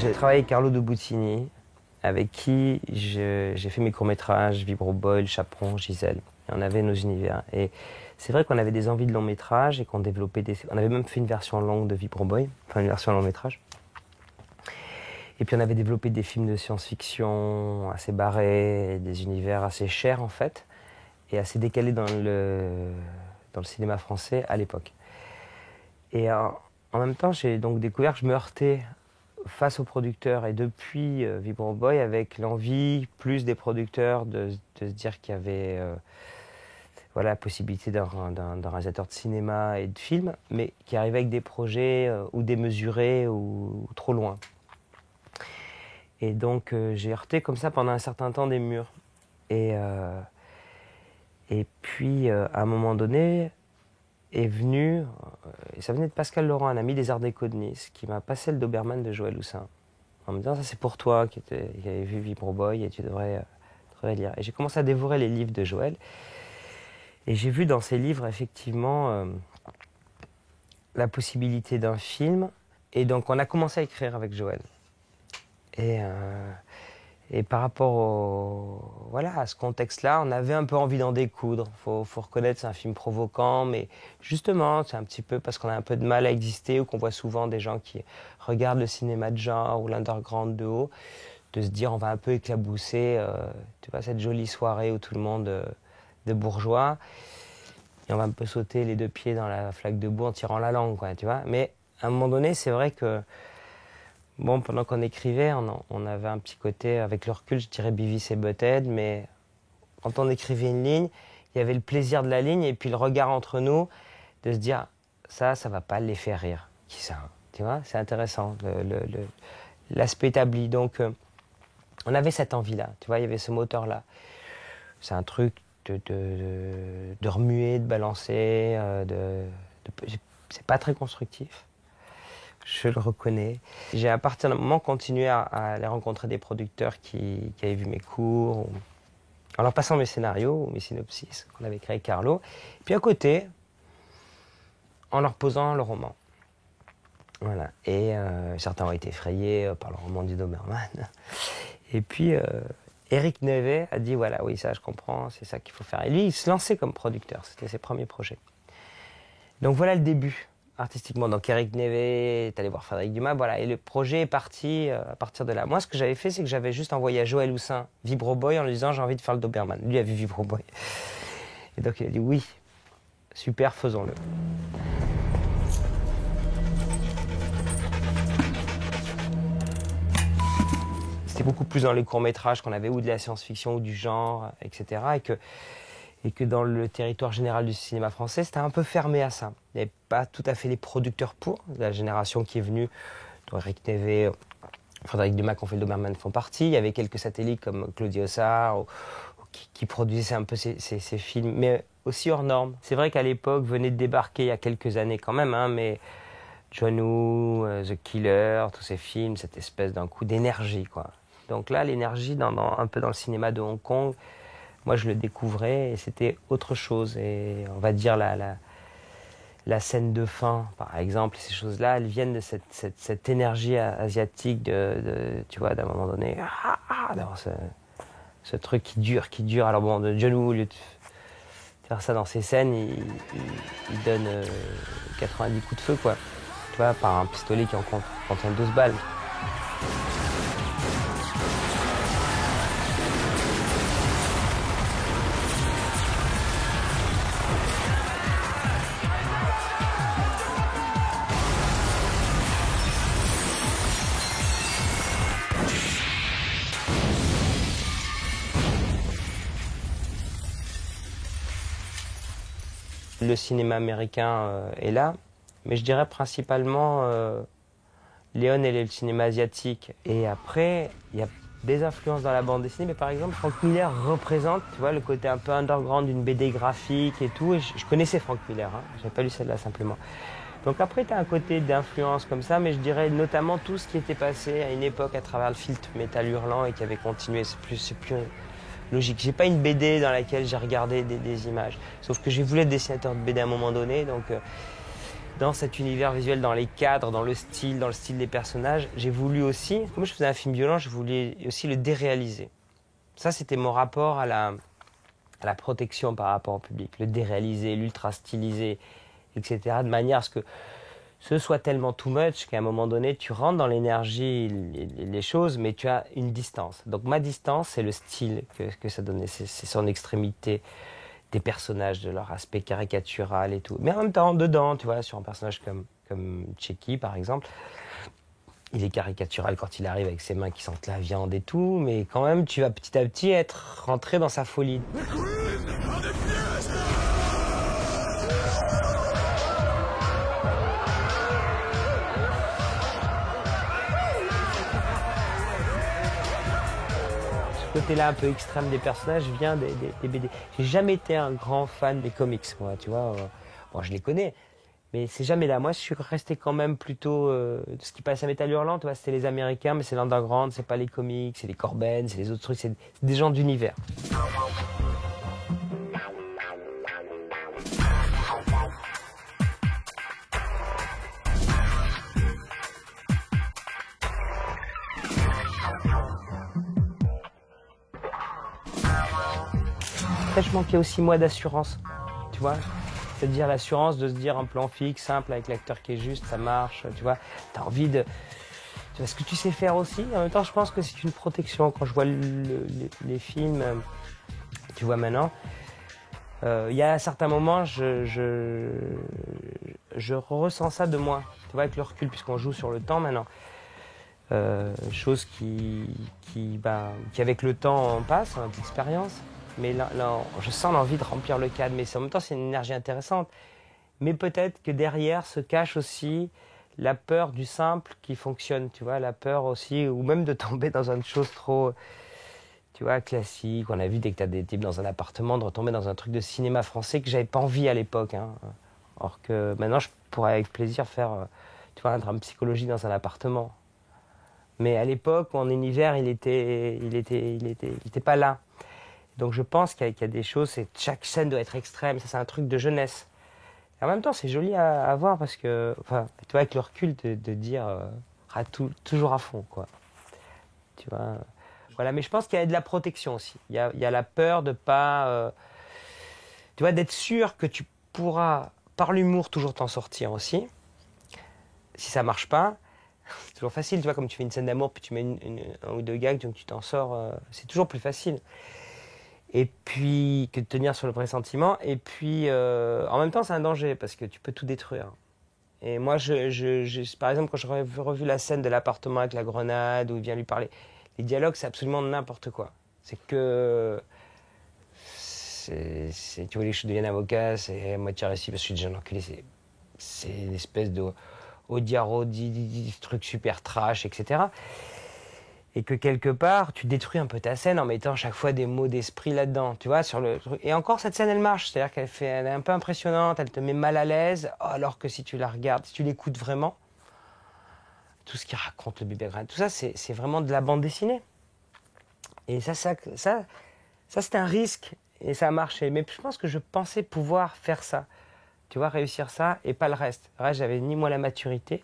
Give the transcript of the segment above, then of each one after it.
J'ai travaillé avec Carlo de Buttini, avec qui j'ai fait mes courts-métrages, Vibro Boy, Le Chaperon, Gisèle. Et on avait nos univers. Et c'est vrai qu'on avait des envies de long-métrage et qu'on développait des... On avait même fait une version longue de Vibro Boy, enfin une version long-métrage. Et puis on avait développé des films de science-fiction assez barrés, des univers assez chers en fait, et assez décalés dans le cinéma français à l'époque. Et en même temps, j'ai donc découvert que je me heurtais face aux producteurs et depuis Vibro Boy avec l'envie plus des producteurs de se dire qu'il y avait voilà, la possibilité d'un réalisateur de cinéma et de film, mais qui arrivait avec des projets ou démesurés ou trop loin. Et donc j'ai heurté comme ça pendant un certain temps des murs. Et puis à un moment donné est venu, et ça venait de Pascal Laurent, un ami des Arts Déco de Nice, qui m'a passé le Doberman de Joël Houssin, en me disant ça c'est pour toi qui avait vu Vibro Boy et tu devrais lire. Et j'ai commencé à dévorer les livres de Joël. Et j'ai vu dans ces livres effectivement la possibilité d'un film. Et donc on a commencé à écrire avec Joël. Et par rapport voilà, à ce contexte-là, on avait un peu envie d'en découdre. Faut reconnaître, c'est un film provoquant, mais justement, c'est un petit peu parce qu'on a un peu de mal à exister ou qu'on voit souvent des gens qui regardent le cinéma de genre ou l'underground de haut, de se dire on va un peu éclabousser tu vois, cette jolie soirée où tout le monde de bourgeois, et on va un peu sauter les deux pieds dans la flaque de boue en tirant la langue, quoi, tu vois. Mais à un moment donné, c'est vrai que bon, pendant qu'on écrivait, on avait un petit côté, avec le recul, je dirais Beavis et Butthead, mais quand on écrivait une ligne, il y avait le plaisir de la ligne et puis le regard entre nous, de se dire, ça va pas les faire rire. Qui ça? Tu vois, c'est intéressant, l'aspect établi. Donc, on avait cette envie-là, tu vois, il y avait ce moteur-là. C'est un truc de remuer, de balancer, c'est pas très constructif. Je le reconnais. J'ai à partir d'un moment continué à aller rencontrer des producteurs qui avaient vu mes cours, en leur passant mes scénarios ou mes synopsis qu'on avait créé avec Carlo. Et puis à côté, en leur posant le roman. Voilà. Et certains ont été effrayés par le roman du Doberman. Et puis Eric Nevet a dit voilà, oui, ça je comprends, c'est ça qu'il faut faire. Et lui, il se lançait comme producteur, c'était ses premiers projets. Donc voilà le début. Artistiquement, donc Eric Nevet est allé voir Frédéric Dumas, voilà, et le projet est parti à partir de là. Moi, ce que j'avais fait, c'est que j'avais juste envoyé à Joël Houssin Vibro Boy en lui disant j'ai envie de faire le Doberman. Lui a vu Vibro Boy. Et donc il a dit oui, super, faisons-le. C'était beaucoup plus dans les courts-métrages qu'on avait, ou de la science-fiction, ou du genre, etc. Et que dans le territoire général du cinéma français, c'était un peu fermé à ça. Il n'y avait pas tout à fait les producteurs pour. La génération qui est venue, dont Eric Nevet, Frédéric Dumas qui ont fait le Doberman font partie. Il y avait quelques satellites comme Claudio Sarr qui produisaient un peu ces films, mais aussi hors normes. C'est vrai qu'à l'époque, venait de débarquer il y a quelques années quand même, hein, mais John Woo, The Killer, tous ces films, cette espèce d'un coup d'énergie, quoi. Donc là, l'énergie un peu dans le cinéma de Hong Kong, moi, je le découvrais et c'était autre chose. Et on va dire la scène de fin, par exemple, ces choses-là, elles viennent de cette énergie asiatique tu vois, d'un moment donné, d'avoir ce truc qui dure. Alors bon, John Woo, au lieu de faire ça dans ses scènes, il donne 90 coups de feu, quoi. Tu vois, par un pistolet qui en contient 12 balles. Le cinéma américain est là, mais je dirais principalement Léon et le cinéma asiatique. Et après, il y a des influences dans la bande dessinée, mais par exemple, Frank Miller représente, tu vois, le côté un peu underground d'une BD graphique et tout. Et je connaissais Frank Miller, hein, j'avais pas lu celle-là simplement. Donc après, tu as un côté d'influence comme ça, mais je dirais notamment tout ce qui était passé à une époque à travers le filtre Métal Hurlant et qui avait continué. C'est plus logique. J'ai pas une BD dans laquelle j'ai regardé des images. Sauf que j'ai voulu être dessinateur de BD à un moment donné, donc dans cet univers visuel, dans les cadres, dans le style des personnages, j'ai voulu aussi, comme je faisais un film violent, je voulais aussi le déréaliser. Ça, c'était mon rapport à la protection par rapport au public, le déréaliser, l'ultra styliser, etc., de manière à ce que ce soit tellement too much qu'à un moment donné, tu rentres dans l'énergie, les choses, mais tu as une distance. Donc ma distance, c'est le style que ça donnait, c'est son extrémité des personnages, de leur aspect caricatural et tout. Mais en même temps, dedans, tu vois, sur un personnage comme Tchéky, par exemple, il est caricatural quand il arrive avec ses mains qui sentent la viande et tout, mais quand même, tu vas petit à petit être rentré dans sa folie. Ce côté-là un peu extrême des personnages vient des BD. J'ai jamais été un grand fan des comics, moi, tu vois. Bon, je les connais, mais c'est jamais là. Moi, je suis resté quand même plutôt... ce qui passe à Métal Hurlant, tu vois, c'était les Américains, mais c'est l'underground, c'est pas les comics, c'est les Corben, c'est les autres trucs, c'est des gens d'univers. Après, je manquais aussi, moi, d'assurance, tu vois. C'est-à-dire l'assurance de se dire un plan fixe, simple, avec l'acteur qui est juste, ça marche, tu vois. T'as envie de... Tu vois ce que tu sais faire aussi. En même temps, je pense que c'est une protection. Quand je vois les films, tu vois maintenant, il y a à certains moments, je ressens ça de moi, tu vois, avec le recul, puisqu'on joue sur le temps maintenant. Chose qui avec le temps, on passe, on a d'expérience. Mais là, je sens l'envie de remplir le cadre, mais en même temps, c'est une énergie intéressante. Mais peut-être que derrière se cache aussi la peur du simple qui fonctionne, tu vois, la peur aussi, ou même de tomber dans une chose trop, tu vois, classique. On a vu dès que tu as des types dans un appartement, de retomber dans un truc de cinéma français que j'avais pas envie à l'époque. Hein. Or que maintenant, je pourrais avec plaisir faire, tu vois, un drame psychologique dans un appartement. Mais à l'époque, en univers, il était pas là. Donc je pense qu'il y a des choses, chaque scène doit être extrême, ça c'est un truc de jeunesse. Et en même temps, c'est joli à voir parce que, enfin, tu vois, avec le recul de dire toujours à fond, quoi. Tu vois, voilà. Mais je pense qu'il y a de la protection aussi. Il y a la peur de pas, tu vois, d'être sûr que tu pourras, par l'humour, toujours t'en sortir aussi. Si ça marche pas, c'est toujours facile, tu vois, comme tu fais une scène d'amour puis tu mets un ou deux gags, donc tu t'en sors, c'est toujours plus facile. Et puis, que de tenir sur le pressentiment. Et puis, en même temps, c'est un danger parce que tu peux tout détruire. Et moi, par exemple, quand j'ai revu la scène de l'appartement avec la grenade où il vient lui parler, les dialogues, c'est absolument n'importe quoi. C'est que... tu vois, les choses deviennent avocats, c'est moitié récit parce que je suis déjà un enculé. C'est une espèce de Audiaro, truc super trash, etc. Et que quelque part, tu détruis un peu ta scène en mettant chaque fois des mots d'esprit là-dedans, tu vois, sur le truc. Et encore, cette scène, elle marche, c'est-à-dire elle est un peu impressionnante, elle te met mal à l'aise, alors que si tu la regardes, si tu l'écoutes vraiment, tout ce qu'il raconte, le bébé grain, tout ça, c'est vraiment de la bande dessinée. Et ça c'est un risque, et ça a marché. Mais je pense que je pensais pouvoir faire ça, tu vois, réussir ça, et pas le reste. Le reste, j'avais ni moi la maturité,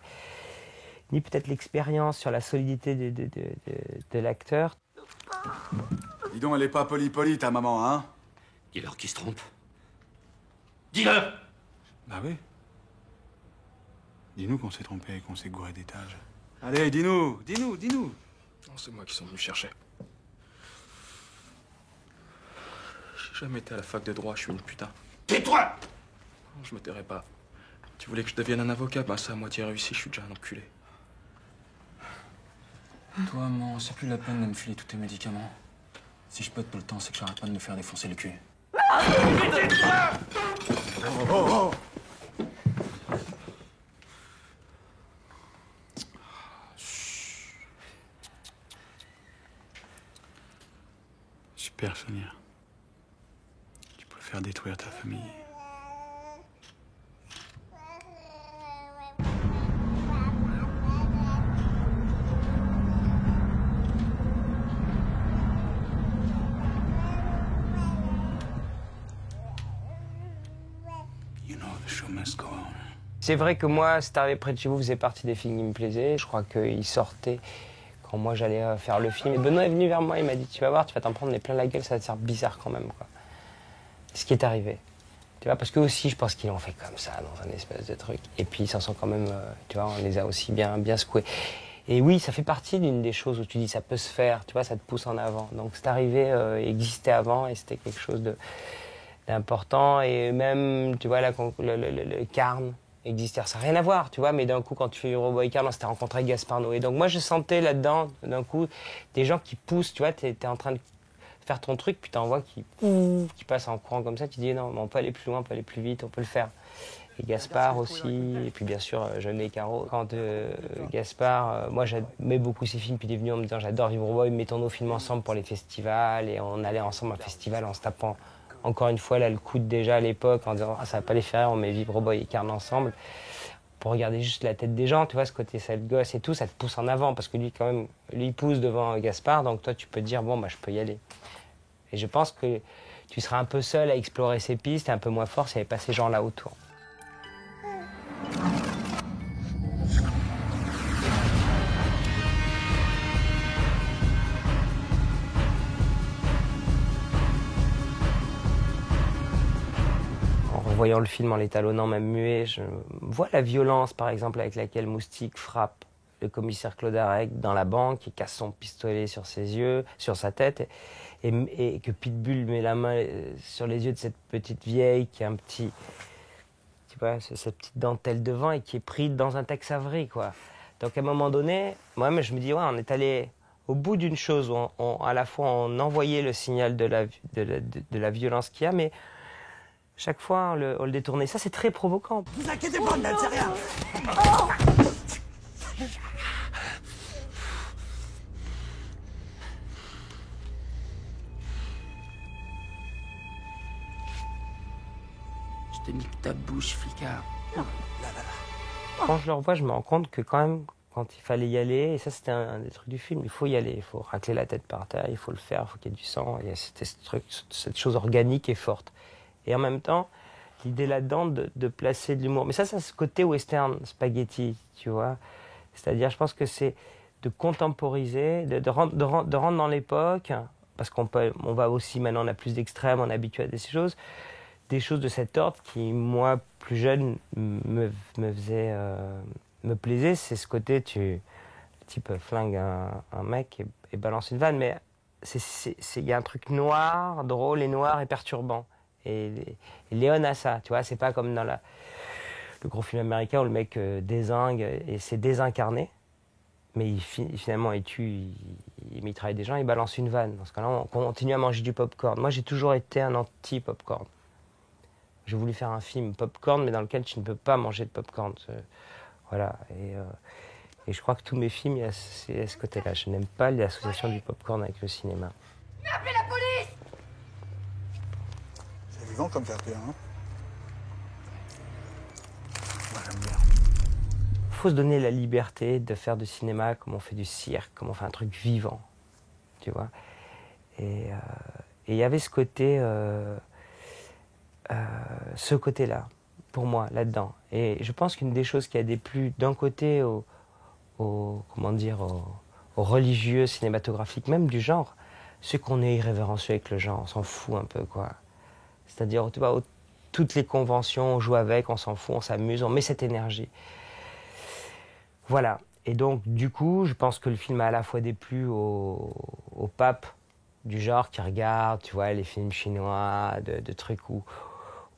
ni peut-être l'expérience sur la solidité de l'acteur. Dis donc, elle est pas polie ta maman, hein? Dis-leur qu'ils se trompent. Dis-leur! Bah oui. Dis-nous qu'on s'est trompé et qu'on s'est gouré d'étage. Allez, dis-nous. Non, c'est moi qui sont venus chercher. J'ai jamais été à la fac de droit, je suis une putain. Tais-toi! Non, je me tairai pas. Tu voulais que je devienne un avocat, ben ça a moitié réussi, je suis déjà un enculé. Toi, maman, c'est plus la peine de me filer tous tes médicaments. Si je pète tout le temps, c'est que j'arrête pas de me faire défoncer le cul. Oh. Super, Sonia. Tu peux faire détruire ta famille. You know the show must go on. C'est vrai que moi, C'est arrivé près de chez vous faisait partie des films qui me plaisaient. Je crois qu'il sortait quand moi j'allais faire le film. Et Benoît est venu vers moi, il m'a dit, tu vas voir, tu vas t'en prendre plein la gueule, ça va te faire bizarre quand même, quoi. Ce qui est arrivé. Tu vois, parce que aussi, je pense qu'ils l'ont fait comme ça, dans un espèce de truc. Et puis, ils s'en sont quand même, tu vois, on les a aussi bien secoués. Et oui, ça fait partie d'une des choses où tu dis, ça peut se faire, tu vois, ça te pousse en avant. Donc, c'est arrivé, existait avant, et c'était quelque chose d'important. Et même, tu vois, le Carn existait. Ça n'a rien à voir, tu vois, mais d'un coup, quand tu fais Roboy Carn, on s'était rencontré avec Gaspard Noé. Donc, moi, je sentais là-dedans, d'un coup, des gens qui poussent, tu vois, t'es en train de faire ton truc, puis t'en vois qui passe en courant comme ça, tu dis non, mais on peut aller plus loin, on peut aller plus vite, on peut le faire. Et Gaspard aussi, et puis bien sûr Jeunet et Caro. Quand Gaspard, moi j'aimais beaucoup ses films, puis il est venu en me disant j'adore Vivre Boy, mettons nos films ensemble pour les festivals, et on allait ensemble à un festival en se tapant encore une fois là le coude déjà à l'époque en disant ah, ça va pas les faire, on met Vivre Boy et Carn ensemble. Pour regarder juste la tête des gens, tu vois, ce côté sale gosse et tout, ça te pousse en avant, parce que lui quand même, lui il pousse devant Gaspard, donc toi tu peux te dire bon bah je peux y aller. Et je pense que tu seras un peu seul à explorer ces pistes, et un peu moins fort s'il n'y avait pas ces gens-là autour. En revoyant le film, en l'étalonnant, même muet, je vois la violence, par exemple, avec laquelle Moustique frappe le commissaire Claude Arec dans la banque, il casse son pistolet sur ses yeux, sur sa tête, et que Pitbull met la main sur les yeux de cette petite vieille qui a un petit, tu vois, cette petite dentelle devant et qui est prise dans un Tex Avery, quoi. Donc à un moment donné, moi je me dis, ouais, on est allé au bout d'une chose, où à la fois on envoyait le signal de la violence qu'il y a, mais chaque fois on le détournait. Ça c'est très provoquant. Vous inquiétez pas, Ned, c'est rien. Je te nique ta bouche, flicard. Quand je le revois, je me rends compte que quand même, quand il fallait y aller, et ça c'était un des trucs du film, il faut y aller, il faut racler la tête par terre, il faut le faire, il faut qu'il y ait du sang, il y a cette chose organique et forte. Et en même temps, l'idée là-dedans de placer de l'humour. Mais ça c'est ce côté western spaghetti, tu vois. C'est-à-dire, je pense que c'est de contemporiser, de rendre dans l'époque, parce on va aussi, maintenant on a plus d'extrêmes, on est habitué à ces choses de cet ordre qui, moi, plus jeune, me plaisait. C'est ce côté, le type flingue un mec et balance une vanne, mais il y a un truc noir, drôle et noir et perturbant. Et Léon a ça, tu vois, c'est pas comme dans le gros film américain où le mec dézingue et c'est désincarné, mais finalement il tue, il mitraille des gens, il balance une vanne. Dans ce cas-là, on continue à manger du popcorn. Moi, j'ai toujours été un anti-popcorn. J'ai voulu faire un film popcorn, mais dans lequel tu ne peux pas manger de popcorn. Voilà. Et je crois que tous mes films, il y a ce côté-là. Je n'aime pas l'association du popcorn avec le cinéma. Mais appelez la police! C'est vivant comme faire pire, hein? Moi, j'aime bien. Il faut se donner la liberté de faire du cinéma comme on fait du cirque, comme on fait un truc vivant. Tu vois? Et il y avait ce côté... ce côté-là, pour moi, là-dedans. Et je pense qu'une des choses qui a déplu d'un côté aux religieux cinématographiques, même du genre, c'est qu'on est irrévérencieux avec le genre, on s'en fout un peu, quoi. C'est-à-dire, tu vois, toutes les conventions, on joue avec, on s'en fout, on s'amuse, on met cette énergie. Voilà. Et donc, du coup, je pense que le film a à la fois déplu aux papes du genre qui regardent, tu vois, les films chinois, de trucs où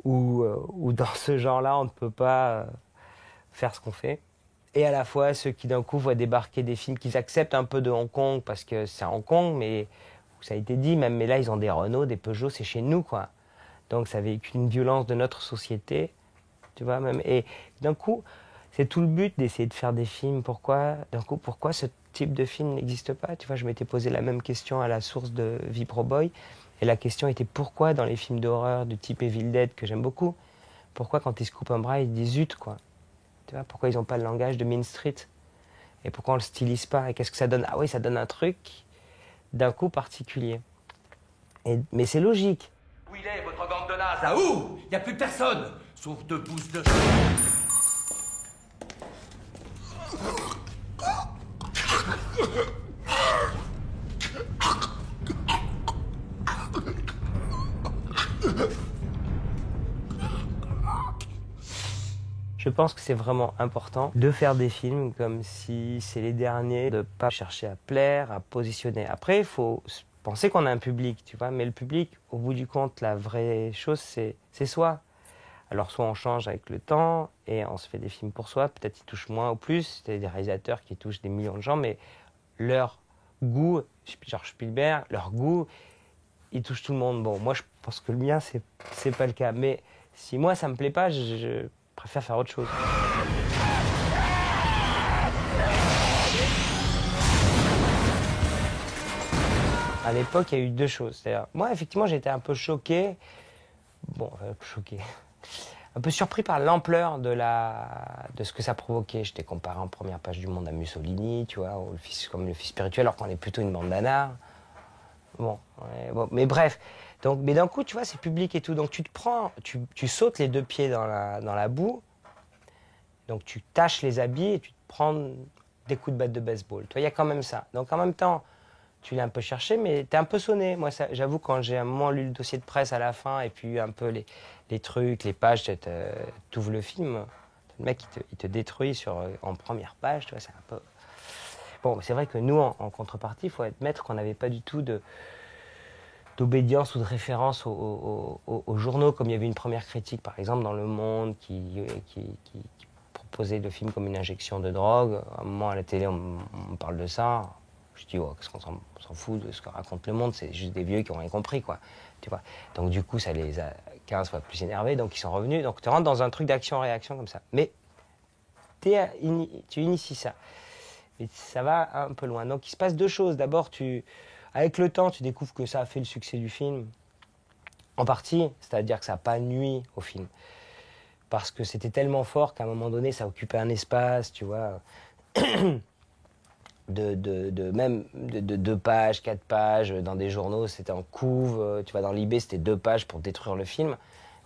dans ce genre-là, on ne peut pas faire ce qu'on fait. Et à la fois, ceux qui d'un coup voient débarquer des films qu'ils acceptent un peu de Hong Kong, parce que c'est à Hong Kong, mais ça a été dit, même, mais là, ils ont des Renault, des Peugeot, c'est chez nous, quoi. Donc ça véhicule une violence de notre société, tu vois, même. Et d'un coup, c'est tout le but d'essayer de faire des films. Pourquoi ce type de film n'existe pas? Tu vois, je m'étais posé la même question à la source de Vibro Boy. Et la question était pourquoi dans les films d'horreur du type Evil Dead, que j'aime beaucoup, pourquoi quand ils se coupent un bras, ils disent zut, quoi. Tu vois, pourquoi ils n'ont pas le langage de Mean Street? Et pourquoi on le stylise pas? Et qu'est-ce que ça donne? Ah oui, ça donne un truc d'un coup particulier. Mais c'est logique. Où il est, votre gang de nazes, là? Où? Y a plus personne, sauf deux pousses de... Je pense que c'est vraiment important de faire des films comme si c'est les derniers, de ne pas chercher à plaire, à positionner. Après, il faut penser qu'on a un public, tu vois, mais le public, au bout du compte, la vraie chose, c'est soi. Alors soit on change avec le temps et on se fait des films pour soi, peut-être ils touchent moins ou plus, c'est des réalisateurs qui touchent des millions de gens, mais leur goût, genre Spielberg, leur goût, il touche tout le monde. Bon, moi je pense que le mien, c'est pas le cas, mais si moi ça me plaît pas, je préfère faire autre chose. À l'époque, il y a eu deux choses. C'est-à-dire, moi, effectivement, j'étais un peu choqué. Bon, choqué. Un peu surpris par l'ampleur de ce que ça provoquait. J'étais comparé en première page du Monde à Mussolini, tu vois, comme le fils spirituel, alors qu'on est plutôt une bande d'anards. Bon, ouais, bon, mais bref. Donc, mais d'un coup, tu vois, c'est public et tout. Donc, tu sautes les deux pieds dans la boue. Donc, tu tâches les habits et tu te prends des coups de batte de baseball. Tu vois, il y a quand même ça. Donc, en même temps, tu l'as un peu cherché, mais t'es un peu sonné. Moi, j'avoue, quand j'ai un moment lu le dossier de presse à la fin, et puis un peu les trucs, les pages, t'ouvres le film, le mec, il te détruit en première page, tu vois, c'est un peu... Bon, c'est vrai que nous, en contrepartie, il faut admettre qu'on n'avait pas du tout d'obédience ou de référence aux journaux, comme il y avait une première critique, par exemple, dans Le Monde, qui proposait le film comme une injection de drogue. À un moment, à la télé, on parle de ça. Je dis, oh, qu'est-ce qu'on s'en fout de ce que raconte Le Monde, c'est juste des vieux qui n'ont rien compris, quoi. Tu vois. Donc du coup, ça les a 15 fois plus énervés, donc ils sont revenus. Donc tu rentres dans un truc d'action-réaction comme ça. Mais tu inities ça. Mais ça va un peu loin. Donc il se passe deux choses. D'abord, avec le temps, tu découvres que ça a fait le succès du film. En partie, c'est-à-dire que ça n'a pas nui au film. Parce que c'était tellement fort qu'à un moment donné, ça occupait un espace, tu vois... même de 2 pages, 4 pages, dans des journaux, c'était en couve, tu vois, dans l'IB, c'était 2 pages pour détruire le film,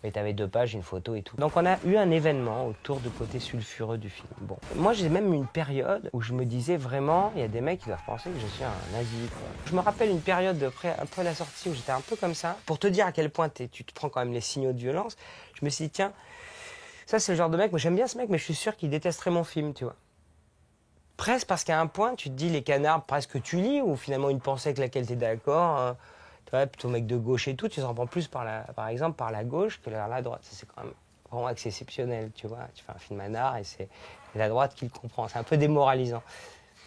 mais tu avais 2 pages, une photo et tout. Donc on a eu un événement autour du côté sulfureux du film. Bon, moi j'ai même eu une période où je me disais vraiment, il y a des mecs qui doivent penser que je suis un nazi, quoi. Je me rappelle une période après la sortie où j'étais un peu comme ça, pour te dire à quel point tu te prends quand même les signaux de violence, je me suis dit, tiens, ça c'est le genre de mec, moi j'aime bien ce mec, mais je suis sûr qu'il détesterait mon film, tu vois. Presque parce qu'à un point, tu te dis les canards presque tu lis, ou finalement une pensée avec laquelle tu es d'accord, tu vois, plutôt mec de gauche et tout, tu s'en prends plus par exemple par la gauche que par la droite. Ça, c'est quand même vraiment exceptionnel, tu vois. Tu fais un film nanar et c'est la droite qui le comprend. C'est un peu démoralisant.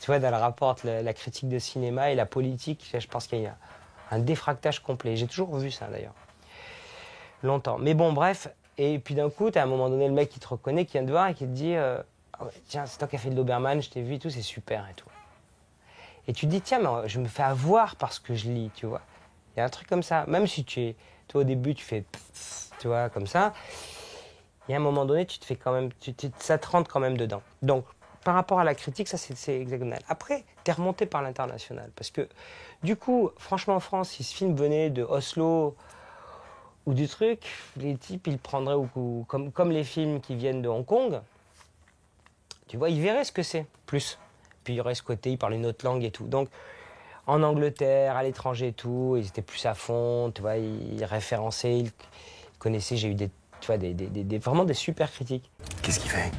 Tu vois, dans le rapport entre la critique de cinéma et la politique, je pense qu'il y a un défractage complet. J'ai toujours vu ça d'ailleurs. Longtemps. Mais bon, bref. Et puis d'un coup, tu as à un moment donné le mec qui te reconnaît, qui vient te voir et qui te dit... oh, tiens, c'est toi qui as fait le Doberman, je t'ai vu et tout, c'est super et tout. Et tu te dis, tiens, mais je me fais avoir parce que je lis, tu vois. Il y a un truc comme ça. Même si toi au début, tu fais, tu vois, comme ça, il y a un moment donné, tu te fais quand même, ça te rentre quand même dedans. Donc, par rapport à la critique, ça, c'est hexagonal. Après, tu es remonté par l'international. Parce que, du coup, franchement, en France, si ce film venait de Oslo ou du truc, les types, ils le prendraient comme les films qui viennent de Hong Kong. Tu vois, ils verraient ce que c'est, plus. Puis il y aurait ce côté, ils parlent une autre langue et tout. Donc, en Angleterre, à l'étranger et tout, ils étaient plus à fond, tu vois, ils référençaient, ils connaissaient, j'ai eu vraiment des super critiques. Qu'est-ce qu'il fait?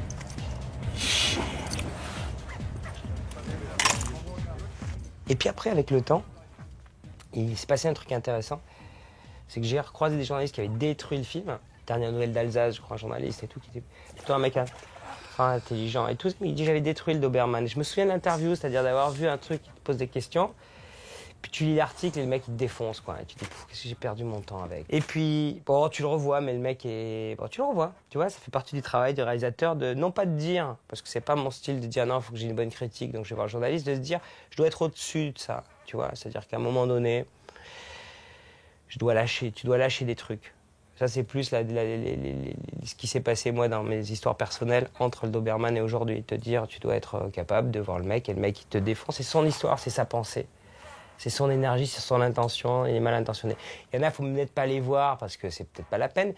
Et puis après, avec le temps, il s'est passé un truc intéressant. C'est que j'ai recroisé des journalistes qui avaient détruit le film. Dernière nouvelle d'Alsace, je crois, un journaliste et tout, qui était plutôt un mec intelligent et tout. Il dit j'avais détruit le Doberman. Je me souviens de l'interview, c'est-à-dire d'avoir vu un truc qui te pose des questions. Puis tu lis l'article et le mec il te défonce, quoi. Et tu te dis qu'est-ce que j'ai perdu mon temps avec. Et puis bon, tu le revois, mais le mec est tu le revois. Tu vois, ça fait partie du travail du réalisateur de non pas de dire, parce que c'est pas mon style de dire non, il faut que j'ai une bonne critique, donc je vais voir le journaliste, de se dire je dois être au-dessus de ça. Tu vois, c'est-à-dire qu'à un moment donné, tu dois lâcher des trucs. Ça, c'est plus ce qui s'est passé, moi, dans mes histoires personnelles entre le Doberman et aujourd'hui. Te dire, tu dois être capable de voir le mec, et le mec, il te défonce. C'est son histoire, c'est sa pensée. C'est son énergie, c'est son intention, il est mal intentionné. Il y en a, il faut peut-être pas les voir, parce que c'est peut-être pas la peine.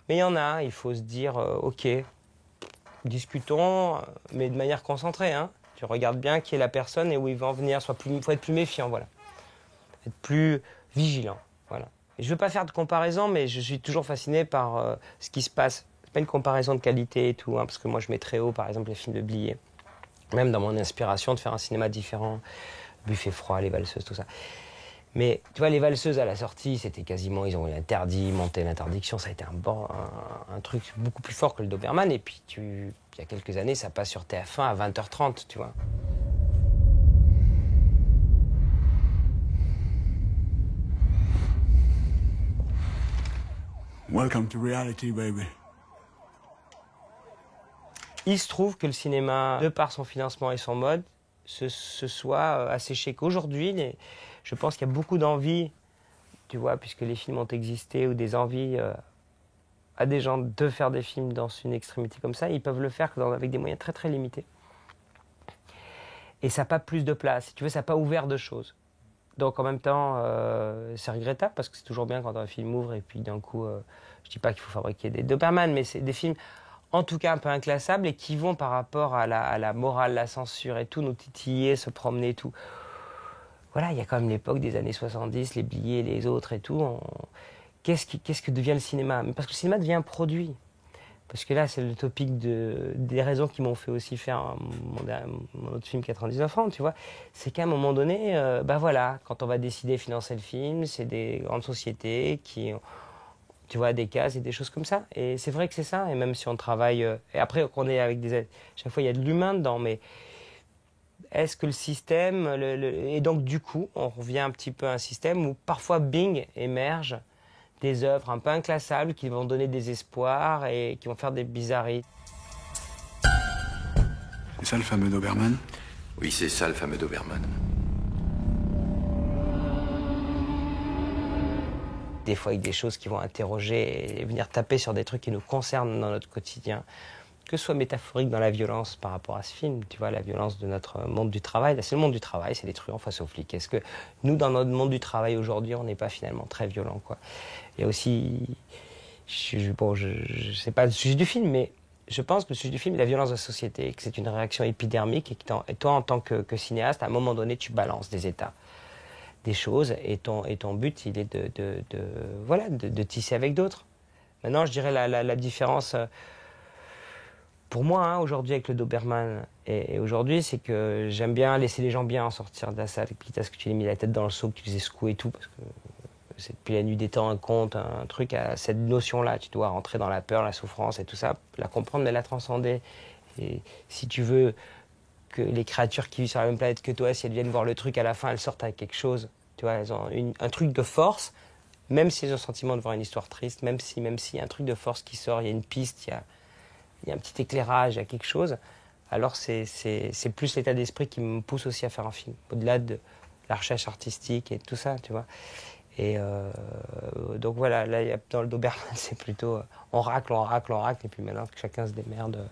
Mais il y en a, il faut se dire, OK, discutons, mais de manière concentrée. Hein. Tu regardes bien qui est la personne et où il va en venir. Il faut être plus méfiant, voilà. Être plus vigilant, voilà. Je ne veux pas faire de comparaison, mais je suis toujours fasciné par ce qui se passe pas une comparaison de qualité et tout, hein, parce que moi je mets très haut par exemple les films de Blier. Même dans mon inspiration de faire un cinéma différent, Buffet froid, Les Valseuses, tout ça. Mais tu vois, Les Valseuses à la sortie, c'était quasiment, ils ont eu l'interdit, monté l'interdiction, ça a été un truc beaucoup plus fort que le Doberman. Et puis il y a quelques années, ça passe sur TF1 à 20h30, tu vois. Welcome to reality, baby. Il se trouve que le cinéma, de par son financement et son mode, se soit asséché. Qu'aujourd'hui, je pense qu'il y a beaucoup d'envie, tu vois, puisque les films ont existé, ou des envies à des gens de faire des films dans une extrémité comme ça, ils peuvent le faire avec des moyens très très limités. Et ça n'a pas plus de place, si tu veux, ça n'a pas ouvert de choses. Donc en même temps, c'est regrettable, parce que c'est toujours bien quand un film ouvre, et puis d'un coup, je dis pas qu'il faut fabriquer des Doberman, mais c'est des films en tout cas un peu inclassables et qui vont par rapport à la morale, la censure et tout, nous titiller, se promener et tout. Voilà, il y a quand même l'époque des années 70, les Blier, les autres et tout. Qu'est-ce que devient le cinéma? Parce que le cinéma devient un produit. Parce que là, c'est le topic des raisons qui m'ont fait aussi faire mon autre film 99 ans, tu vois. C'est qu'à un moment donné, voilà, quand on va décider de financer le film, c'est des grandes sociétés qui ont, tu vois, des cases et des choses comme ça. Et c'est vrai que c'est ça. Et même si on travaille... et après, qu'on est avec des... Chaque fois, il y a de l'humain dedans. Mais est-ce que le système... Et donc, du coup, on revient un petit peu à un système où parfois, bing, émerge des œuvres un peu inclassables qui vont donner des espoirs et qui vont faire des bizarreries. C'est ça le fameux Doberman? Oui, c'est ça le fameux Doberman. Des fois avec des choses qui vont interroger et venir taper sur des trucs qui nous concernent dans notre quotidien. Que ce soit métaphorique dans la violence par rapport à ce film, tu vois, la violence de notre monde du travail. Là, c'est le monde du travail, c'est les truands face aux flics. Est-ce que nous, dans notre monde du travail aujourd'hui, on n'est pas finalement très violent, quoi? Il y a aussi... je sais pas le sujet du film, mais je pense que le sujet du film est la violence de la société, que c'est une réaction épidermique et que toi, en tant que cinéaste, à un moment donné, tu balances des états, des choses, et ton but, il est de tisser avec d'autres. Maintenant, je dirais la différence, pour moi, hein, aujourd'hui, avec le Doberman, et aujourd'hui, c'est que j'aime bien laisser les gens bien en sortir de la salle, quitte à ce que tu les mis la tête dans le seau, que tu les aies secoués et tout, parce que c'est depuis la nuit des temps un conte, un truc à cette notion-là. Tu dois rentrer dans la peur, la souffrance et tout ça, la comprendre, mais la transcender. Et si tu veux que les créatures qui vivent sur la même planète que toi, si elles viennent voir le truc, à la fin, elles sortent avec quelque chose. Tu vois, elles ont un truc de force, même si elles ont le sentiment de voir une histoire triste, même si il y a un truc de force qui sort, il y a une piste, il y a un petit éclairage, il y a quelque chose. Alors c'est plus l'état d'esprit qui me pousse aussi à faire un film, au-delà de la recherche artistique et tout ça, tu vois. Et donc voilà, là, dans le Doberman, c'est plutôt on racle, et puis maintenant que chacun se démerde.